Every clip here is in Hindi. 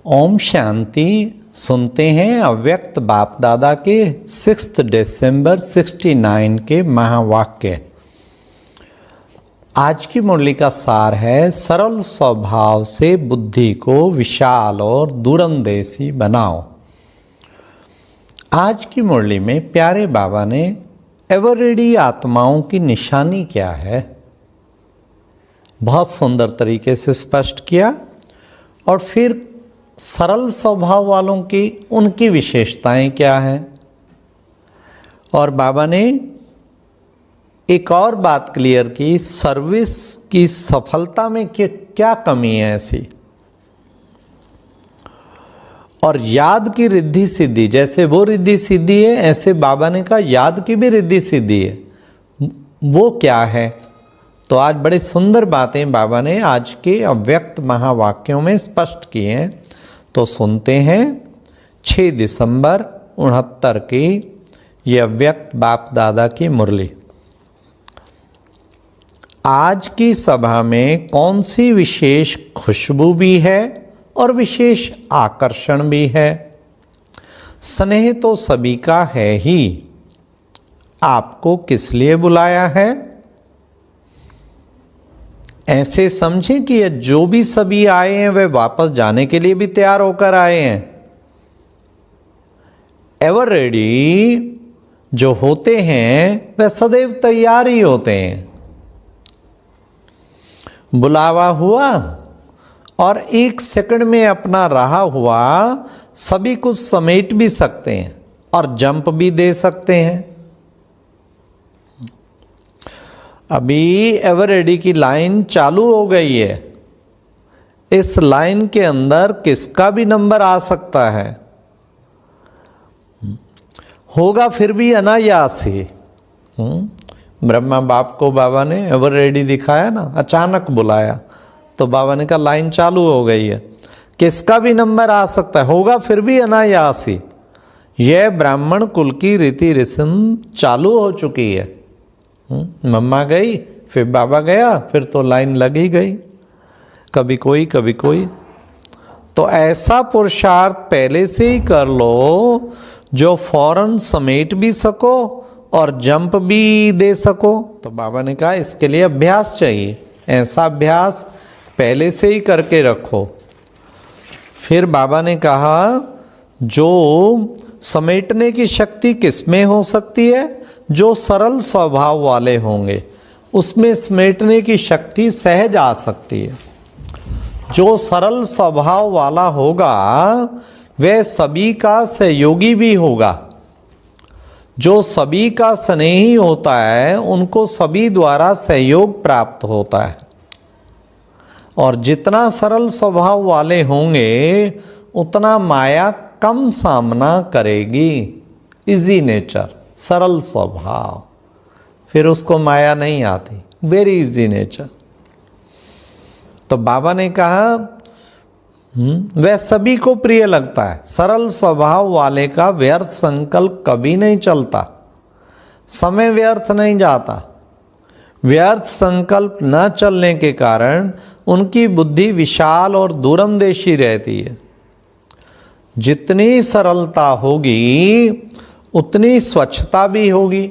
ओम शांति। सुनते हैं अव्यक्त बाप दादा के 6 दिसंबर 69 के महावाक्य। आज की मुरली का सार है, सरल स्वभाव से बुद्धि को विशाल और दूरंदेशी बनाओ। आज की मुरली में प्यारे बाबा ने एवर रेडी आत्माओं की निशानी क्या है बहुत सुंदर तरीके से स्पष्ट किया, और फिर सरल स्वभाव वालों की उनकी विशेषताएं क्या हैं। और बाबा ने एक और बात क्लियर की, सर्विस की सफलता में क्या कमी है ऐसी। और याद की रिद्धि सिद्धि, जैसे वो रिद्धि सिद्धि है ऐसे बाबा ने कहा याद की भी रिद्धि सिद्धि है, वो क्या है। तो आज बड़े सुंदर बातें बाबा ने आज के अव्यक्त महावाक्यों में स्पष्ट किए हैं। तो सुनते हैं 6 दिसंबर 69 की ये अव्यक्त बाप दादा की मुरली। आज की सभा में कौन सी विशेष खुशबू भी है और विशेष आकर्षण भी है। स्नेह तो सभी का है ही, आपको किस लिए बुलाया है ऐसे समझें कि ये जो भी सभी आए हैं वे वापस जाने के लिए भी तैयार होकर आए हैं। एवर रेडी जो होते हैं वे सदैव तैयार ही होते हैं। बुलावा हुआ और 1 सेकंड में अपना रहा हुआ सभी कुछ समेट भी सकते हैं और जंप भी दे सकते हैं। अभी एवर रेडी की लाइन चालू हो गई है। इस लाइन के अंदर किसका भी नंबर आ सकता है, होगा फिर भी अनायास ही। ब्रह्मा बाप को बाबा ने एवर रेडी दिखाया ना, अचानक बुलाया तो बाबा ने कहा लाइन चालू हो गई है। किसका भी नंबर आ सकता है, होगा फिर भी अनायास ही। यह ब्राह्मण कुल की रीति रस्म चालू हो चुकी है। मम्मा गई फिर बाबा गया, फिर तो लाइन लगी गई, कभी कोई कभी कोई। तो ऐसा पुरुषार्थ पहले से ही कर लो जो फौरन समेट भी सको और जंप भी दे सको। तो बाबा ने कहा इसके लिए अभ्यास चाहिए, ऐसा अभ्यास पहले से ही करके रखो। फिर बाबा ने कहा जो समेटने की शक्ति किसमें हो सकती है, जो सरल स्वभाव वाले होंगे उसमें समेटने की शक्ति सहज आ सकती है। जो सरल स्वभाव वाला होगा वह सभी का सहयोगी भी होगा। जो सभी का स्नेही होता है उनको सभी द्वारा सहयोग प्राप्त होता है। और जितना सरल स्वभाव वाले होंगे उतना माया कम सामना करेगी। इजी नेचर, सरल स्वभाव, फिर उसको माया नहीं आती, वेरी इजी नेचर। तो बाबा ने कहा वह सभी को प्रिय लगता है। सरल स्वभाव वाले का व्यर्थ संकल्प कभी नहीं चलता, समय व्यर्थ नहीं जाता। व्यर्थ संकल्प न चलने के कारण उनकी बुद्धि विशाल और दूरंदेशी रहती है। जितनी सरलता होगी उतनी स्वच्छता भी होगी।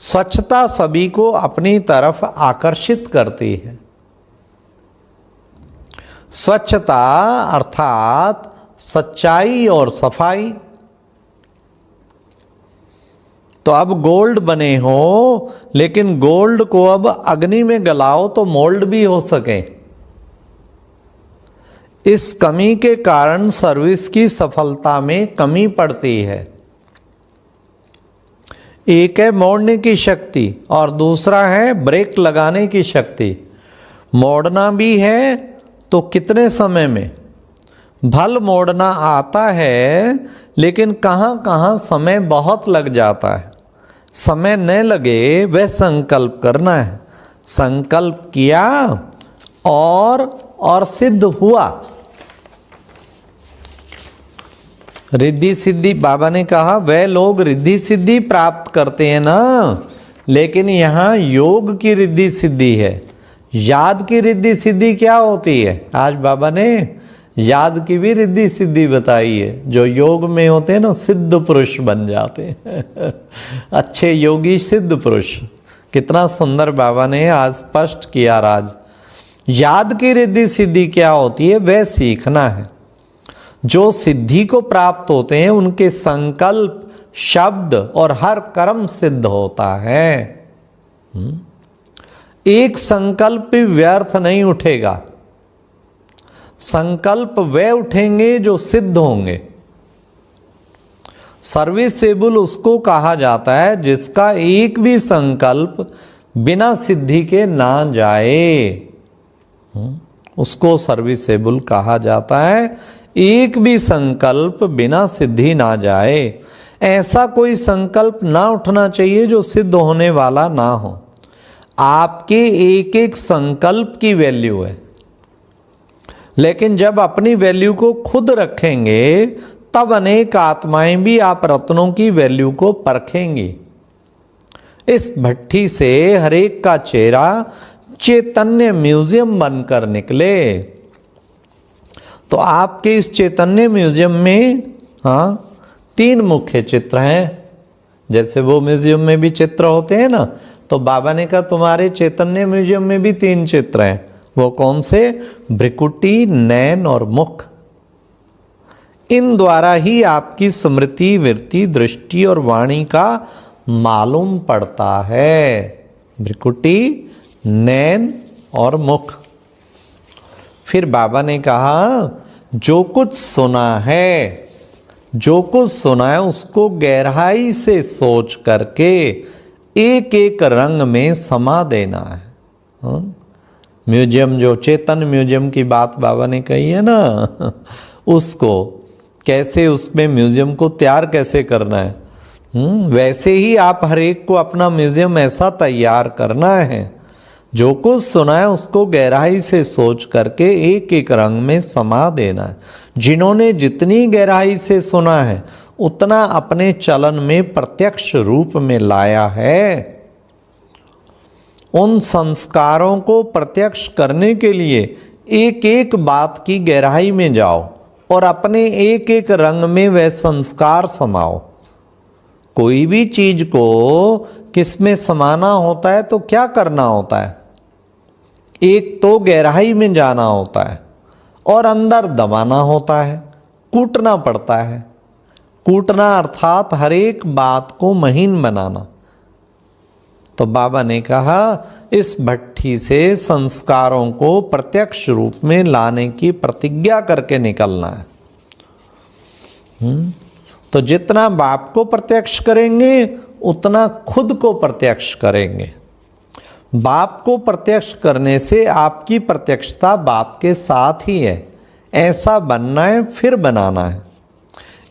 स्वच्छता सभी को अपनी तरफ आकर्षित करती है। स्वच्छता अर्थात सच्चाई और सफाई। तो अब गोल्ड बने हो, लेकिन गोल्ड को अब अग्नि में गलाओ तो मोल्ड भी हो सके। इस कमी के कारण सर्विस की सफलता में कमी पड़ती है। एक है मोड़ने की शक्ति और दूसरा है ब्रेक लगाने की शक्ति। मोड़ना भी है तो कितने समय में। भल मोड़ना आता है लेकिन कहाँ कहाँ समय बहुत लग जाता है। समय न लगे वह संकल्प करना है। संकल्प किया और सिद्ध हुआ। रिद्धि सिद्धि, बाबा ने कहा वह लोग रिद्धि सिद्धि प्राप्त करते हैं ना, लेकिन यहाँ योग की रिद्धि सिद्धि है। याद की रिद्धि सिद्धि क्या होती है, आज बाबा ने याद की भी रिद्धि सिद्धि बताई है। जो योग में होते हैं ना सिद्ध पुरुष बन जाते हैं अच्छे योगी सिद्ध पुरुष। कितना सुंदर बाबा ने आज स्पष्ट किया राज। याद की रिद्धि सिद्धि क्या होती है वह सीखना है। जो सिद्धि को प्राप्त होते हैं उनके संकल्प, शब्द और हर कर्म सिद्ध होता है। एक संकल्प भी व्यर्थ नहीं उठेगा। संकल्प वे उठेंगे जो सिद्ध होंगे। सर्विसेबल उसको कहा जाता है जिसका एक भी संकल्प बिना सिद्धि के ना जाए, उसको सर्विसेबल कहा जाता है। एक भी संकल्प बिना सिद्धि ना जाए। ऐसा कोई संकल्प ना उठना चाहिए जो सिद्ध होने वाला ना हो। आपके एक एक संकल्प की वैल्यू है, लेकिन जब अपनी वैल्यू को खुद रखेंगे तब अनेक आत्माएं भी आप रत्नों की वैल्यू को परखेंगी। इस भट्ठी से हरेक का चेहरा चैतन्य म्यूजियम बनकर निकले। तो आपके इस चैतन्य म्यूजियम में 3 मुख्य चित्र हैं। जैसे वो म्यूजियम में भी चित्र होते हैं ना, तो बाबा ने कहा तुम्हारे चैतन्य म्यूजियम में भी 3 चित्र हैं। वो कौन से? भ्रिकुटी, नैन और मुख। इन द्वारा ही आपकी स्मृति, वृत्ति, दृष्टि और वाणी का मालूम पड़ता है। भ्रिकुटी, नैन और मुख। फिर बाबा ने कहा जो कुछ सुना है, जो कुछ सुना है उसको गहराई से सोच करके एक एक रंग में समा देना है। म्यूजियम, जो चेतन म्यूजियम की बात बाबा ने कही है ना, उसको कैसे, उसमें म्यूजियम को तैयार कैसे करना है, वैसे ही आप हर एक को अपना म्यूजियम ऐसा तैयार करना है। जो कुछ सुना है उसको गहराई से सोच करके एक एक रंग में समा देना है। जिन्होंने जितनी गहराई से सुना है उतना अपने चलन में प्रत्यक्ष रूप में लाया है। उन संस्कारों को प्रत्यक्ष करने के लिए एक एक बात की गहराई में जाओ और अपने एक एक रंग में वह संस्कार समाओ। कोई भी चीज को किसमें समाना होता है तो क्या करना होता है? एक तो गहराई में जाना होता है और अंदर दबाना होता है, कूटना पड़ता है। कूटना अर्थात हर एक बात को महीन बनाना। तो बाबा ने कहा इस भट्ठी से संस्कारों को प्रत्यक्ष रूप में लाने की प्रतिज्ञा करके निकलना है। तो जितना बाप को प्रत्यक्ष करेंगे उतना खुद को प्रत्यक्ष करेंगे। बाप को प्रत्यक्ष करने से आपकी प्रत्यक्षता बाप के साथ ही है। ऐसा बनना है, फिर बनाना है।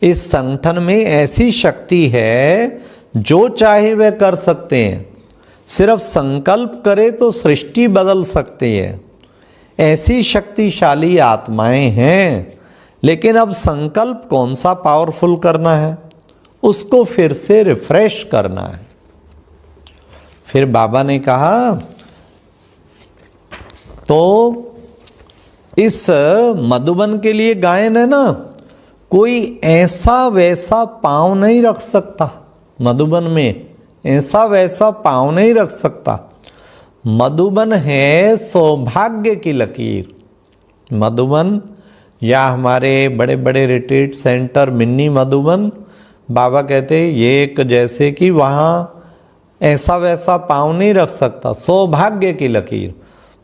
इस संगठन में ऐसी शक्ति है जो चाहे वह कर सकते हैं। सिर्फ संकल्प करे तो सृष्टि बदल सकती है। ऐसी शक्तिशाली आत्माएं हैं। लेकिन अब संकल्प कौन सा पावरफुल करना है, उसको फिर से रिफ्रेश करना है। फिर बाबा ने कहा तो इस मधुबन के लिए गायन है ना, कोई ऐसा वैसा पांव नहीं रख सकता। मधुबन में ऐसा वैसा पांव नहीं रख सकता। मधुबन है सौभाग्य की लकीर। मधुबन या हमारे बड़े बड़े रिट्रीट सेंटर मिनी मधुबन, बाबा कहते ये एक जैसे कि वहाँ ऐसा वैसा पांव नहीं रख सकता। सौभाग्य की लकीर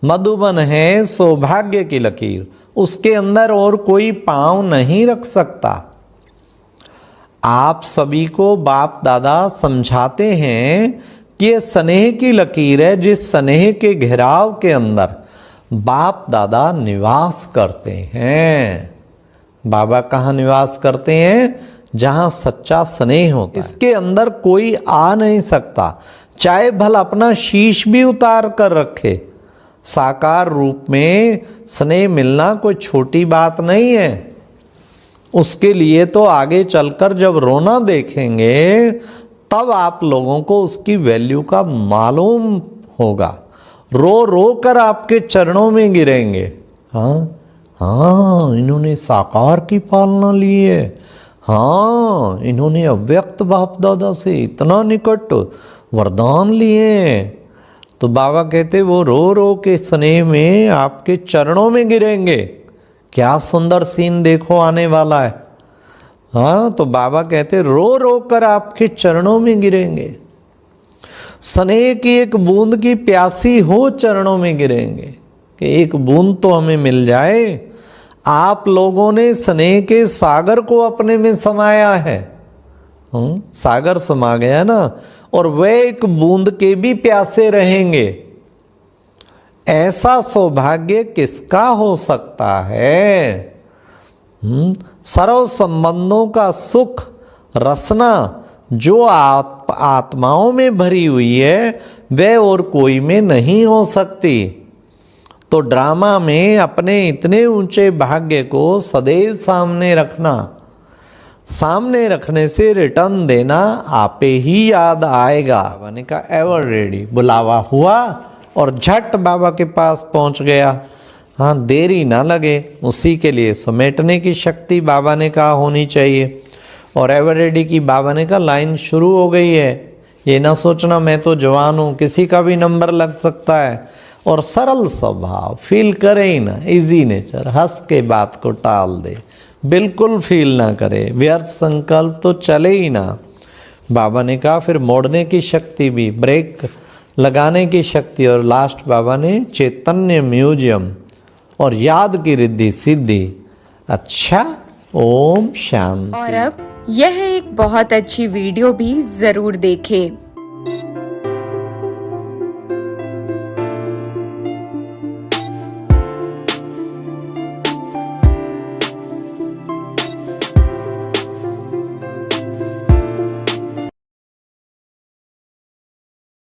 मधुबन है, सौभाग्य की लकीर। उसके अंदर और कोई पांव नहीं रख सकता। आप सभी को बाप दादा समझाते हैं कि ये स्नेह की लकीर है, जिस स्नेह के घेराव के अंदर बाप दादा निवास करते हैं। बाबा कहाँ निवास करते हैं? जहाँ सच्चा स्नेह होता है। इसके अंदर कोई आ नहीं सकता, चाहे भल अपना शीश भी उतार कर रखे। साकार रूप में स्नेह मिलना कोई छोटी बात नहीं है। उसके लिए तो आगे चलकर जब रोना देखेंगे तब आप लोगों को उसकी वैल्यू का मालूम होगा। रो रो कर आपके चरणों में गिरेंगे। हाँ, हाँ इन्होंने साकार की पालना ली है, हाँ इन्होंने अव्यक्त बाप दादा से इतना निकट वरदान लिए हैं। तो बाबा कहते वो रो रो के स्नेह में आपके चरणों में गिरेंगे। क्या सुंदर सीन देखो आने वाला है। हाँ तो बाबा कहते रो रो कर आपके चरणों में गिरेंगे, स्नेह की एक बूंद की प्यासी हो चरणों में गिरेंगे कि एक बूंद तो हमें मिल जाए। आप लोगों ने स्नेह के सागर को अपने में समाया है, सागर समा गया ना, और वह एक बूंद के भी प्यासे रहेंगे। ऐसा सौभाग्य किसका हो सकता है? सर्व संबंधों का सुख रसना जो आत्माओं में भरी हुई है वह और कोई में नहीं हो सकती। तो ड्रामा में अपने इतने ऊंचे भाग्य को सदैव सामने रखना, सामने रखने से रिटर्न देना आपे ही याद आएगा। बाबा ने कहा एवर रेडी। बुलावा हुआ और झट बाबा के पास पहुंच गया। हाँ देरी ना लगे, उसी के लिए समेटने की शक्ति बाबा ने कहा होनी चाहिए। और एवर रेडी की बाबा ने कहा लाइन शुरू हो गई है। ये ना सोचना मैं तो जवान हूँ, किसी का भी नंबर लग सकता है। और सरल स्वभाव, फील करे ही ना, इजी नेचर, हंस के बात को टाल दे, बिल्कुल फील ना करे, व्यर्थ संकल्प तो चले ही ना। बाबा ने कहा फिर मोड़ने की शक्ति भी, ब्रेक लगाने की शक्ति। और लास्ट बाबा ने चैतन्य म्यूजियम और याद की रिद्धि सिद्धि। अच्छा, ओम शांति। और अब यह एक बहुत अच्छी वीडियो भी जरूर देखें।